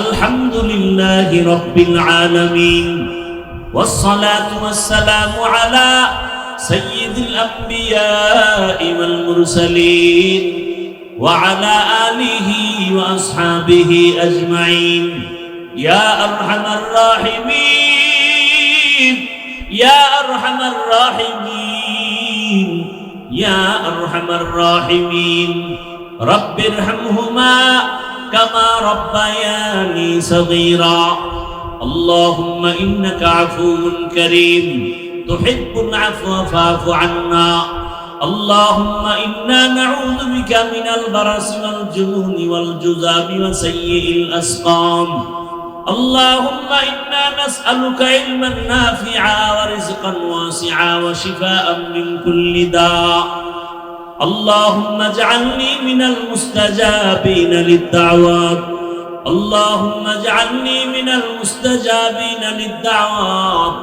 আলহামদুলিল্লাহি রাব্বিল আলামিন ওয়াসসালাতু ওয়াসসালামু আলা সাইয়্যিদিল আমবিয়াই ওয়াল মুরসালিন ওয়া আলা আলিহি ওয়া আসহাবিহি আজমাইন। ইয়া আরহামার রাহিমিন, ইয়া আরহামার রাহিমিন, ইয়া আরহামার রাহিমিন। রব্বিরহামহুমা কামা রাব্বায়ানি সগীরা। আল্লাহুম্মা ইন্নাকা আফুউন কারীম তুহিব্বুল আফওয়া ফা'ফু আন্না। اللهم إنا نعوذ بك من البرص والجنون والجذام وسيء الأسقام. اللهم إنا نسألك علما نافعا ورزقا واسعا وشفاء من كل داء. اللهم اجعلني من المستجابين للدعوات. اللهم اجعلني من المستجابين للدعوات.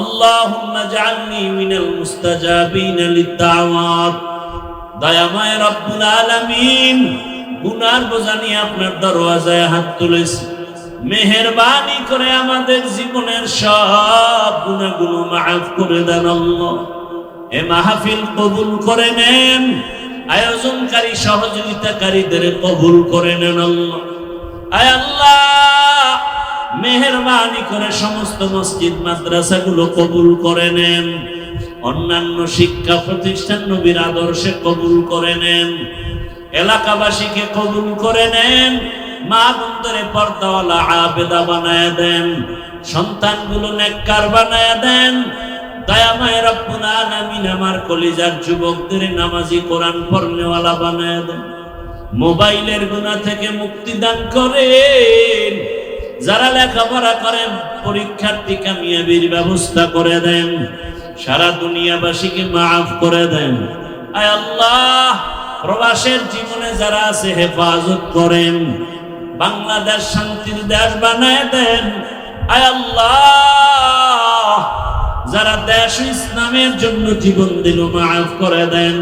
اللهم اجعلني من المستجابين للدعوات. দয়াময় রব্বুল আলামিন, গুনার বোঝা নিয়ে আপনার দরওয়াজায় হাত তুলেছি। মেহেরবানি করে আমাদের জীবনের সব গুনাহগুলো মাফ করে দেন আল্লাহ। এ মাহফিল কবুল করে নেন, আয়োজনকারী সহযোগিতাকারীদের কবুল করে নেন আল্লাহ। আয় আল্লাহ, মেহেরবানি করে সমস্ত মসজিদ মাদ্রাসাগুলো কবুল করে নেন। অন্যান্য শিক্ষা প্রতিষ্ঠান নবীর আদর্শে কবুল করে নেন। এলাকাবাসীকে কবুল করে নেন। মা বোনদের পর্দাওয়ালা আবেদা বানায় দেন। সন্তানগুলো নেককার বানায় দেন। দয়াময় রব্বুল আলামিন, আমার কলিজার যুবকদের নামাজি কোরআন পড়নেওয়ালা বানায় দেন। মোবাইলের গুনাহ থেকে মুক্তি দান করেন। যারা লেখাপড়া করেন পরীক্ষার্থী কামিয়াবির ব্যবস্থা করে দেন। সারা দুনিয়াবাসীকে মাফ করে দেন। আয় আল্লাহ, প্রবাসের জীবনে যারা আছে হেফাজত করেন। বাংলাদেশ শান্তির দেশ বানায় দেন। আয় আল্লাহ, যারা দেশ ইসলামের জন্য জীবন দিল মাফ করে দেন।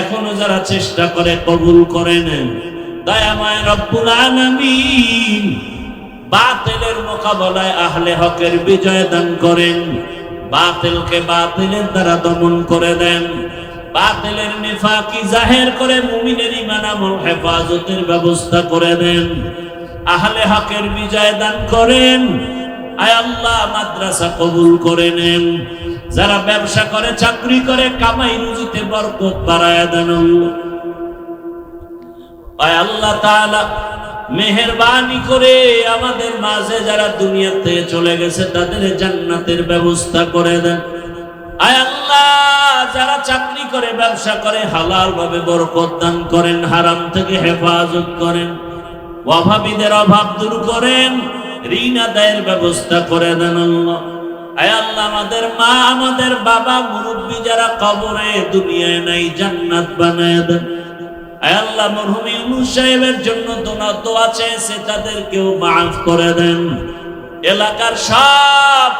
এখনো যারা চেষ্টা করে কবুল করে নেন। দয়াময় রব্বুল আলামিন, বাতিলের মোকাবেলায় আহলে হকের বিজয় দান করেন। বাতিলকে বাতিলের দ্বারা দমন করে দেন। বাতিলের নিফাকি জাহের করে মুমিনের ঈমান আমল হেফাজতের ব্যবস্থা করে দেন। আহলে হকের বিজয় দান করেন। আয় আল্লাহ, মাদ্রাসা কবুল করে নেন। যারা ব্যবসা করে, চাকরি করে, কামাই রুজিতে বরকত বাড়ায়া দেন। আয় আল্লাহ তাআলা, মেহেরবানি করে আমাদের মাঝে যারা দুনিয়া থেকে চলে গেছে তাদের জান্নাতের ব্যবস্থা করে দেন। আয় আল্লাহ, যারা চাকরি করে, ব্যবসা করে, হালাল ভাবে বরকত দান করেন। হারাম থেকে হেফাজত করেন। অভাবীদের অভাব দূর করেন। ঋণ আদায়ের ব্যবস্থা করে দেন আল্লাহ। আয় আল্লাহ, আমাদের মা, আমাদের বাবা, মুরব্বী যারা কবরে দুনিয়ায় নাই, জান্নাত বানায় দেন। আয় আল্লাহ, মরহুম ইউনূস সাহেবের জন্য দোয়া চেয়েছে, তাদেরকেও মাফ করে দেন। এলাকার সব